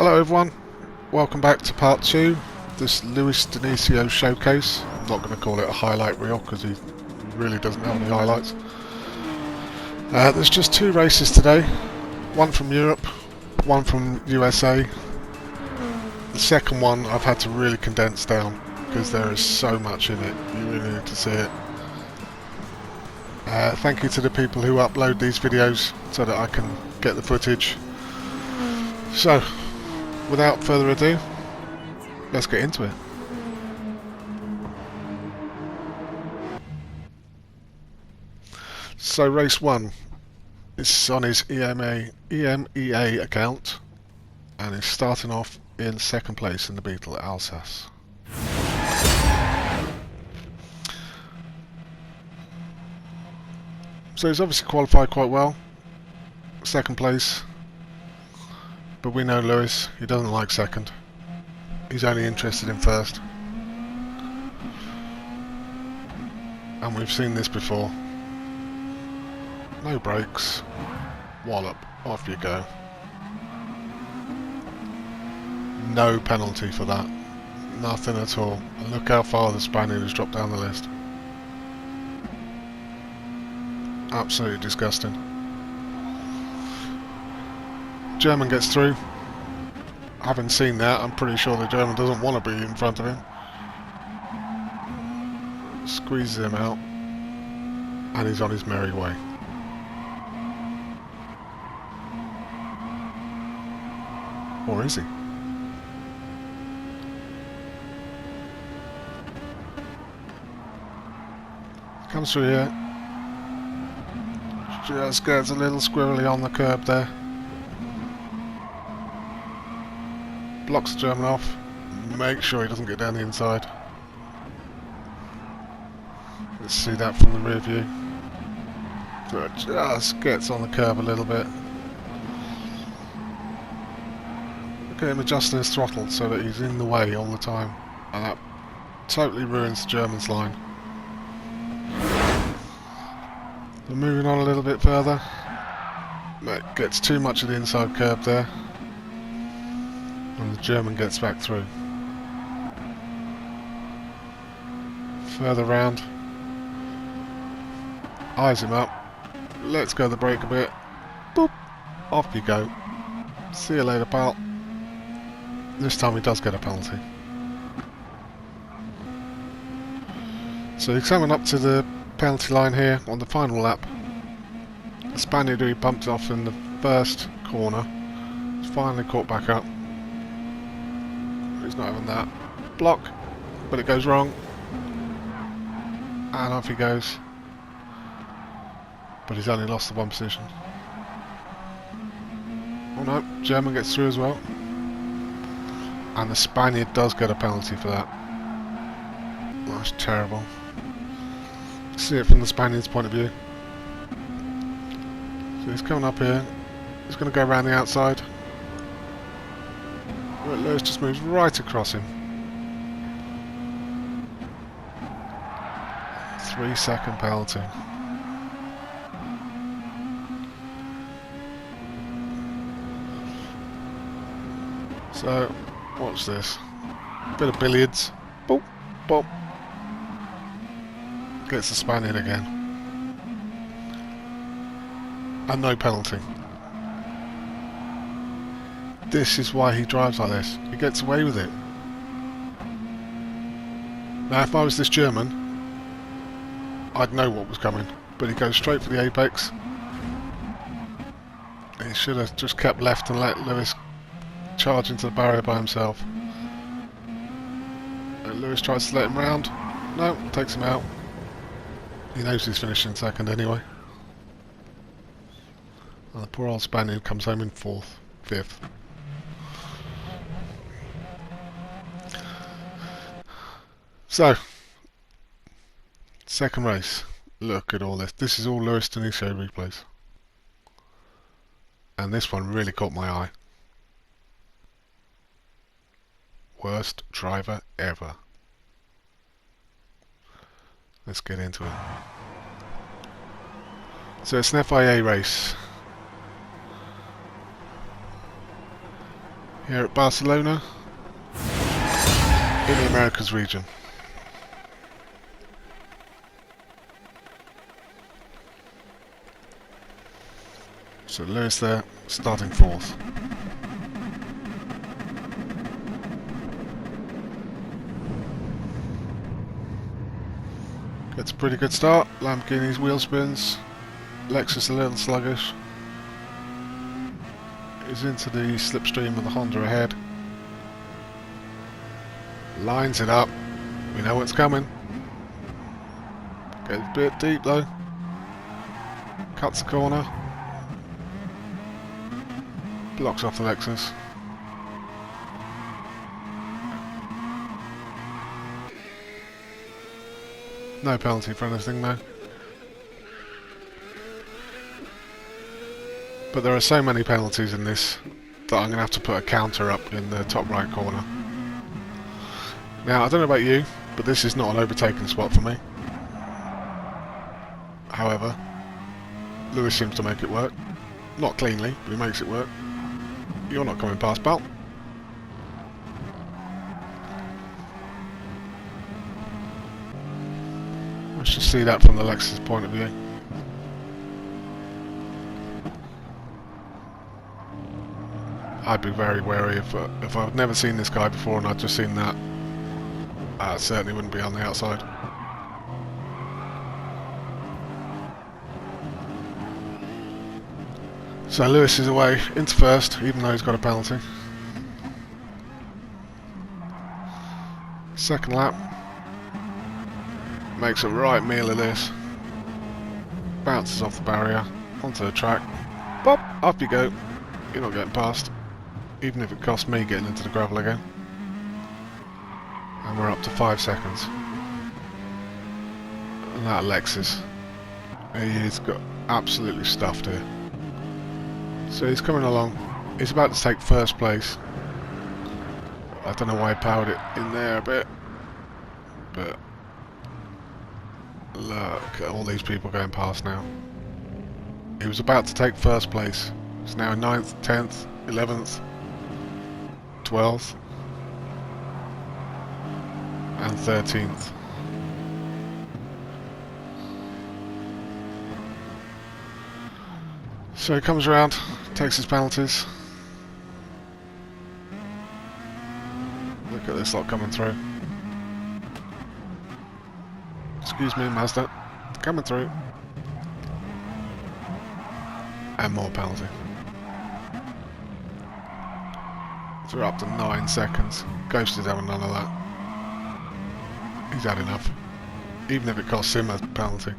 Hello everyone, welcome back to part 2 of this Lewis Dinisio showcase. I'm not going to call it a highlight reel because he really doesn't have any highlights. There's just 2 races today, one from Europe, one from USA. The second one I've had to really condense down because there is so much in it, you really need to see it. Thank you to the people who upload these videos so that I can get the footage. So, without further ado, let's get into it. So race 1 is on his EMEA account and is starting off in 2nd place in the Beetle at Alsace. So he's obviously qualified quite well, 2nd place. But we know Lewis, he doesn't like 2nd. He's only interested in 1st. And we've seen this before. No brakes. Wallop. Off you go. No penalty for that. Nothing at all. And look how far the Spaniard has dropped down the list. Absolutely disgusting. German gets through. Having seen that, I'm pretty sure the German doesn't want to be in front of him. Squeezes him out, and he's on his merry way. Or is he? Comes through here. Just gets a little squirrely on the curb there. Blocks the German off, make sure he doesn't get down the inside. Let's see that from the rear view. So it just gets on the curb a little bit. Look at him adjusting his throttle so that he's in the way all the time, and that totally ruins the German's line. We're moving on a little bit further. That gets too much of the inside curb there. And the German gets back through. Further round. Eyes him up. Let's go the brake a bit. Boop. Off you go. See you later, pal. This time he does get a penalty. So he's coming up to the penalty line here on the final lap. The Spaniard who he bumped off in the first corner is finally caught back up. He's not having that. Block, but it goes wrong. And off he goes. But he's only lost the 1 position. Oh no, German gets through as well. And the Spaniard does get a penalty for that. That's terrible. See it from the Spaniard's point of view. So he's coming up here. He's going to go around the outside. Lewis just moves right across him. 3-second penalty. So, watch this. Bit of billiards. Boop, boop. Gets the Spaniard again. And no penalty. This is why he drives like this. He gets away with it. Now if I was this German, I'd know what was coming. But he goes straight for the apex. He should have just kept left and let Lewis charge into the barrier by himself. And Lewis tries to let him round. No, takes him out. He knows he's finishing 2nd anyway. And the poor old Spaniard comes home in 4th, 5th. So, 2nd race. Look at all this. This is all Lewis Dinisio replays. And this one really caught my eye. Worst driver ever. Let's get into it. So it's an FIA race. here at Barcelona in the Americas region. So Lewis there, starting 4th. Gets a pretty good start. Lamborghini's wheel spins. Lexus a little sluggish. Is into the slipstream of the Honda ahead. Lines it up. We know what's coming. Goes a bit deep though. Cuts the corner. Blocks off the Lexus. No penalty for anything though. But there are so many penalties in this that I'm going to have to put a counter up in the top right corner. Now I don't know about you, but this is not an overtaking spot for me. However, Lewis seems to make it work. Not cleanly, but he makes it work. You're not coming past, pal. Let's just see that from the Lexus point of view. I'd be very wary if I'd never seen this guy before and I'd just seen that. I certainly wouldn't be on the outside. So Lewis is away into 1st, even though he's got a penalty. 2nd lap. Makes a right meal of this. Bounces off the barrier, onto the track. Bop! Up you go. You're not getting past. Even if it costs me getting into the gravel again. And we're up to 5 seconds. And that Lexus. He's got absolutely stuffed here. So he's coming along. He's about to take 1st place. I don't know why he powered it in there a bit. But look at all these people going past now. He was about to take 1st place. He's now in 9th, 10th, 11th, 12th and 13th. So he comes around, takes his penalties. Look at this lot coming through. Excuse me, Mazda. Coming through. And more penalty. So we're up to 9 seconds. Ghost is having none of that. He's had enough. Even if it costs him a penalty.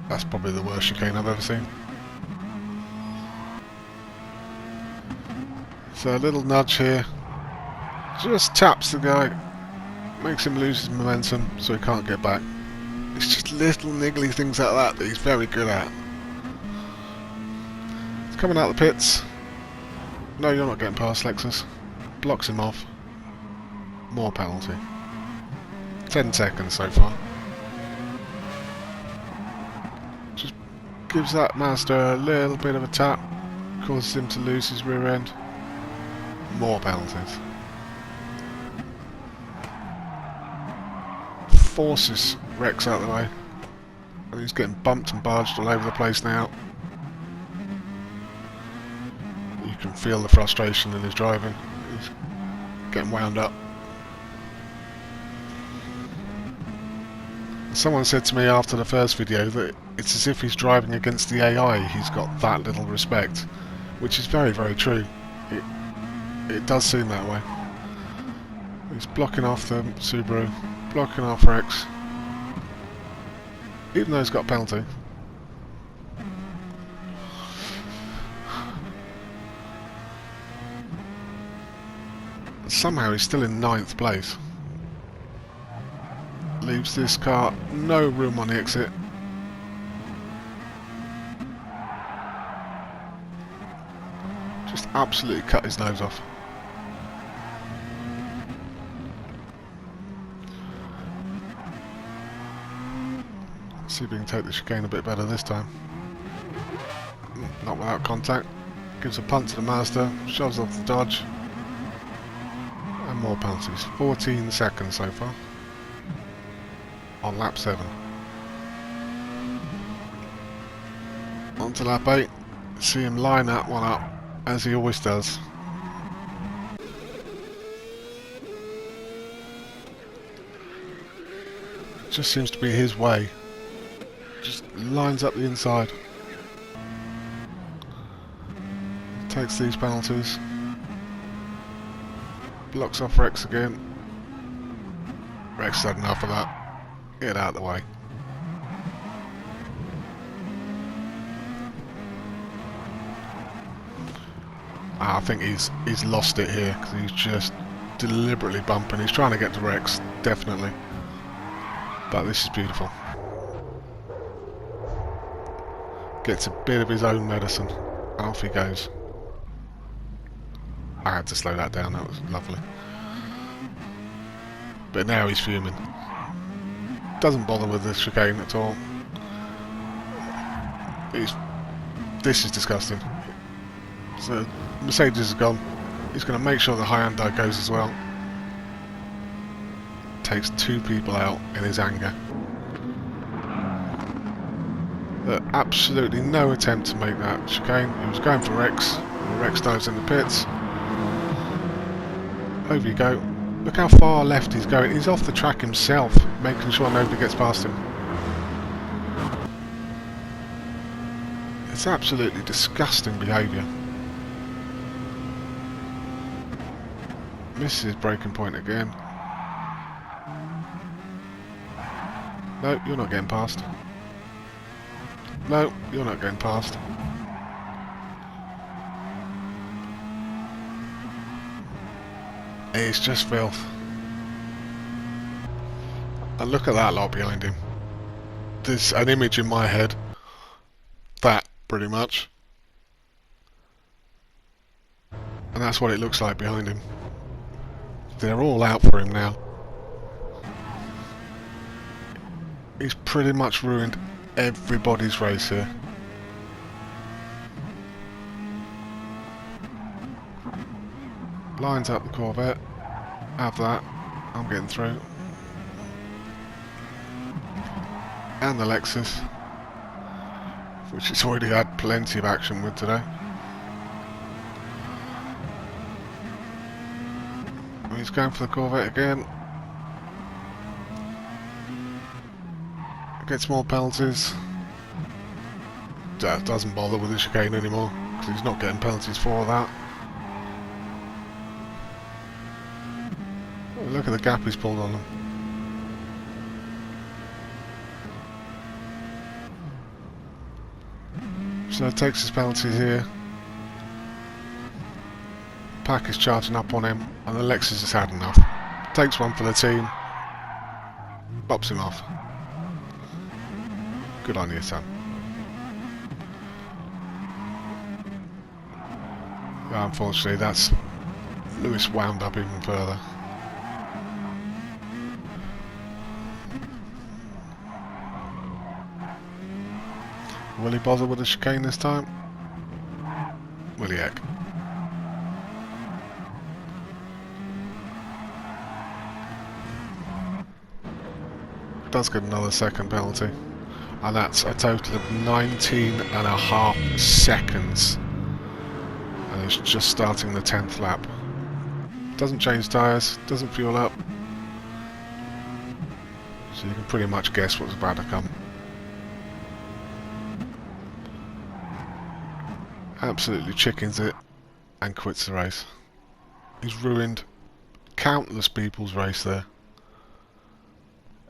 That's probably the worst chicane I've ever seen. So a little nudge here. Just taps the guy. Makes him lose his momentum so he can't get back. It's just little niggly things like that that he's very good at. He's coming out of the pits. No, you're not getting past Lexus. Blocks him off. More penalty. 10 seconds so far. Just gives that Mazda a little bit of a tap. Causes him to lose his rear end. More penalties. Forces Rex out of the way. And he's getting bumped and barged all over the place now. You can feel the frustration in his driving. He's getting wound up. Someone said to me after the first video that it's as if he's driving against the AI. He's got that little respect, which is very, very true. It does seem that way. He's blocking off the Subaru, blocking off Rex, even though he's got a penalty. Somehow he's still in 9th place. Leaves this car no room on the exit. Just absolutely cut his nose off. See if we can take the chicane a bit better this time. Not without contact. Gives a punt to the Mazda, shoves off the Dodge. And more penalties. 14 seconds so far. On lap 7. On to lap 8. See him line that one up, as he always does. It just seems to be his way. Just lines up the inside. Takes these penalties. Blocks off Rex again. Rex had enough of that. Get out of the way. I think he's lost it here because he's just deliberately bumping. He's trying to get to Rex, definitely. But this is beautiful. Gets a bit of his own medicine. And off he goes. I had to slow that down, that was lovely. But now he's fuming. Doesn't bother with the chicane at all. This is disgusting. So Mercedes is gone. He's going to make sure the Hyundai goes as well. Takes 2 people out in his anger. But absolutely no attempt to make that chicane. He was going for Rex. Rex dives in the pits. Over you go. Look how far left he's going. He's off the track himself, making sure nobody gets past him. It's absolutely disgusting behaviour. Misses his braking point again. No, you're not getting past. No, you're not getting past. It's just filth. And look at that lot behind him. There's an image in my head. That, pretty much. And that's what it looks like behind him. They're all out for him now. He's pretty much ruined everybody's race here. Lines up the Corvette. Have that. I'm getting through. And the Lexus, which it's already had plenty of action with today. He's going for the Corvette again. Gets more penalties. Doesn't bother with the chicane anymore because he's not getting penalties for that. Oh, look at the gap he's pulled on them. So it takes his penalties here. Pack is charging up on him, and the Lexus has had enough. Takes one for the team. Bops him off. Good on you, son. Well, unfortunately, that's Lewis wound up even further. Will he bother with the chicane this time? Will he heck? Does get another second penalty, and that's a total of 19.5 seconds, and it's just starting the 10th lap. Doesn't change tyres, doesn't fuel up, so you can pretty much guess what's about to come. Absolutely chickens it and quits the race. He's ruined countless people's race there.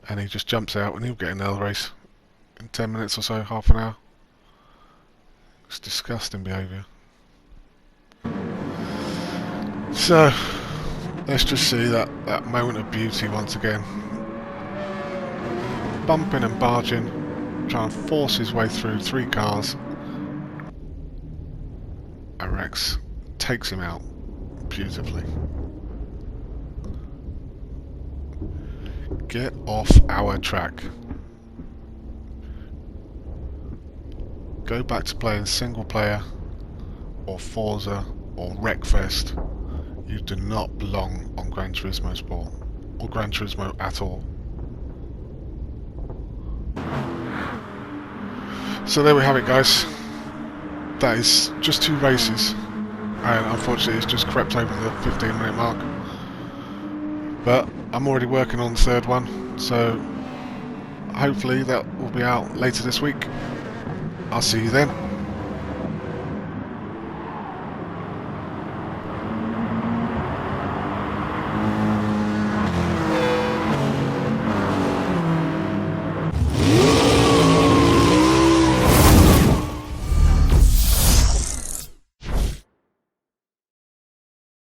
And he just jumps out and he'll get another race in 10 minutes or so, half an hour. It's disgusting behaviour. So, let's just see that moment of beauty once again. Bumping and barging, trying to force his way through 3 cars. And Rex takes him out beautifully. Get off our track. go back to playing single player or Forza or Wreckfest, you do not belong on Gran Turismo Sport or Gran Turismo at all. So there we have it, guys. That is just 2 races, and unfortunately it's just crept over the 15-minute mark. But I'm already working on the 3rd one, so hopefully that will be out later this week. I'll see you then.